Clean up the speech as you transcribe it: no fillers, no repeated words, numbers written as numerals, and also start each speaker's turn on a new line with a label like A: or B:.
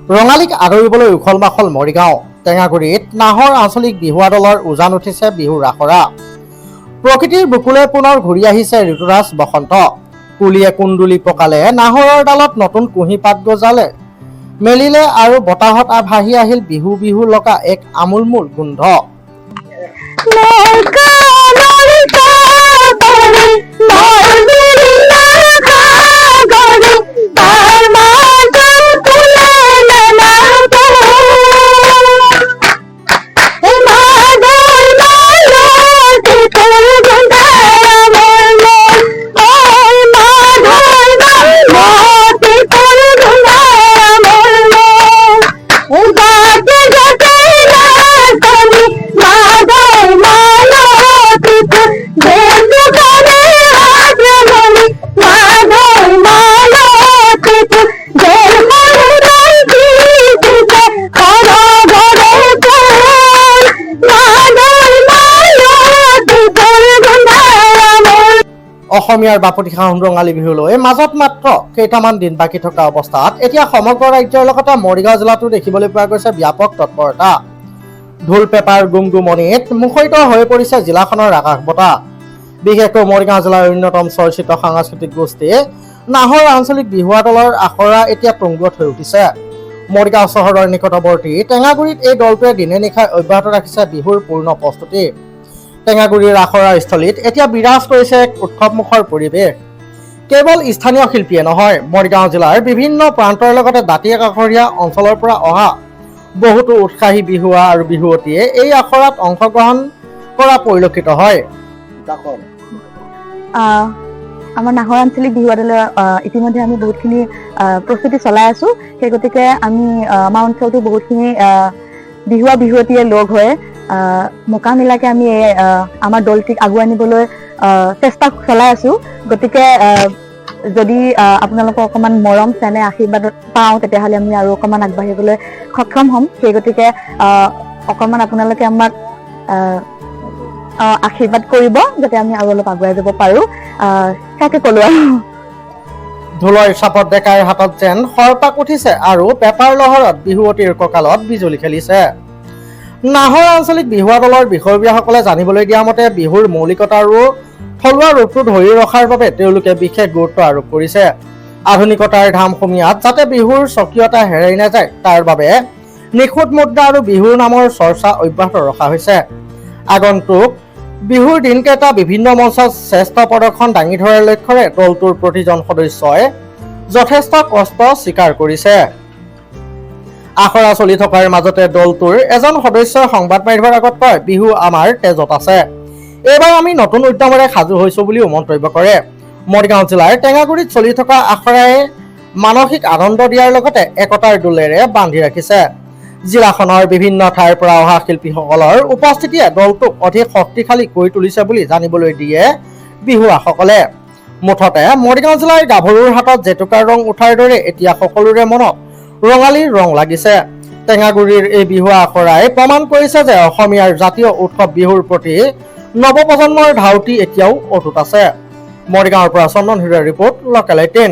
A: ৰঙালীক আদৰিবলৈ উখল মাখল মৰিগাঁও। টেঙাগুৰিত নাহৰ আঞ্চলিক বিহুৱা দলৰ উজান উঠিছে বিহুৰ আখৰা। প্ৰকৃতিৰ বুকুলৈ পুনৰ ঘূৰি আহিছে ঋতুৰাজ বসন্ত। কুলিয়ে কুন্দুলি পকালে, নাহৰৰ ডালত নতুন কুঁহি পাত গজালে মেলিলে আৰু বতাহত ভাহি আহিল বিহু বিহু লগা এক আমোলমোল গোন্ধ। অসমীয়াৰ বাপতিসাহোন ৰঙালী বিহুলৈ মাজত মাত্ৰ কেইটামান দিন বাকী থকা অৱস্থাত এতিয়া সমগ্ৰ ৰাজ্যৰ লগতে মৰিগাঁও জিলাতো দেখিবলৈ পোৱা গৈছে ব্যাপক তৎপৰতা। ঢোল পেপাৰ গুমগুমনিত মুখৰিত হৈ পৰিছে জিলাখনৰ আকাশ বতাহ। বিশেষকৈ মৰিগাঁও জিলাৰ অন্যতম চৰ্চিত সাংস্কৃতিক গোষ্ঠী নাহৰ আঞ্চলিক বিহুৱা দলৰ আখৰা এতিয়া তুংগত হৈ উঠিছে। মৰিগাঁও চহৰৰ নিকটৱৰ্তী টেঙাগুৰিত এই দলটোৱে দিনে নিশাই অব্যাহত ৰাখিছে বিহুৰ পূৰ্ণ প্ৰস্তুতি। টেঙাগুৰিৰ আখৰা স্থলীত এতিয়া বিৰাজ কৰিছে এক উৎসৱমুখৰ পৰিৱেশ। কেৱল স্থানীয় শিল্পীয়ে নহয়, মৰিগাঁও জিলাৰ বিভিন্ন প্ৰান্তৰ লগতে দাঁতি কাষৰীয়া অঞ্চলৰ পৰা অহা বহুতো উৎসাহী বিহুৱা আৰু বিহুৱতীয়ে এই আখৰাত অংশগ্ৰহণ কৰা পৰিলক্ষিত হয়।
B: আমাৰ নাহৰ আঞ্চলিক বিহুৱা দলে ইতিমধ্যে আমি বহুতখিনি প্ৰস্তুতি চলাই আছো। সেই গতিকে আমি আমাৰ অঞ্চলটো বহুতখিনি বিহুৱা বিহুৱতীয়ে লগ হৈ মোকামিলাকে আমি আমাৰ দলটিক আগুৱাই নিবলৈ চেষ্টা চলাই আছো। গতিকে যদি আপোনালোকৰ অকণমান মৰম চেনেহ আশীৰ্বাদ পাওঁ তেতিয়াহ'লে আমি আৰু অকণমান আগবাঢ়িবলৈ সক্ষম হ'ম। সেই গতিকে অকণমান আপোনালোকে আমাক আশীৰ্বাদ কৰিব যাতে আমি আৰু অলপ আগুৱাই যাব পাৰো। তাকে ক'লো আৰু।
A: ঢোলৰ চাপত ডেকাৰ হাতত যেন সৰপাক উঠিছে আৰু পেপাৰ লহৰত বিহুৱতীৰ কঁকালত বিজুলী খেলিছে। নাহৰ আঞ্চলিক বিহুৱা দলৰ বিষয়ববীয়াসকলে জানিবলৈ দিয়া মতে বিহুৰ মৌলিকতা আৰু থলুৱা ৰূপটো ধৰি ৰখাৰ বাবে তেওঁলোকে বিশেষ গুৰুত্ব আৰোপ কৰিছে। আধুনিকতাৰ ধামখুমীয়াত যাতে বিহুৰ স্বকীয়তা হেৰাই নাযায় তাৰ বাবে নিখুঁত মুদ্ৰা আৰু বিহুৰ নামৰ চৰ্চা অব্যাহত ৰখা হৈছে। আগন্তুক বিহুৰ দিনকেইটা বিভিন্ন মঞ্চত শ্ৰেষ্ঠ প্ৰদৰ্শন দাঙি ধৰাৰ লক্ষ্যৰে দলটোৰ প্ৰতিজন সদস্যই যথেষ্ট কষ্ট স্বীকাৰ কৰিছে। আখৰা চলি থকাৰ মাজতে দলটোৰ এজন সদস্যই সংবাদ মাধ্যমৰ আগত কয়, বিহু আমাৰ তেজত আছে, এইবাৰ আমি নতুন উদ্যমেৰে সাজু হৈছো বুলিও মন্তব্য কৰে। মৰিগাঁও জিলাৰ টেঙাগুৰিত চলি থকা আখৰাই মানসিক আনন্দ দিয়াৰ লগতে একতাৰ দোলেৰে বান্ধি ৰাখিছে। জিলাখনৰ বিভিন্ন ঠাইৰ পৰা অহা শিল্পীসকলৰ উপস্থিতিয়ে দলটোক অধিক শক্তিশালী কৰি তুলিছে বুলি জানিবলৈ দিয়ে বিহুৱাসকলে। মুঠতে মৰিগাঁও জিলাৰ গাভৰুৰ হাতত জেতুকাৰ ৰং উঠাৰ দৰে এতিয়া সকলোৰে মনত ৰঙালীৰ ৰং লাগিছে। টেঙাগুৰিৰ এই বিহুৱা আখৰাই প্ৰমাণ কৰিছে যে অসমীয়াৰ জাতীয় উৎসৱ বিহুৰ প্ৰতি নৱপ্ৰজন্মৰ ধাউতি এতিয়াও অটুট আছে। মৰিগাঁৱৰ পৰা চন্দন হিৰৰ ৰিপৰ্ট, লোকেল 18।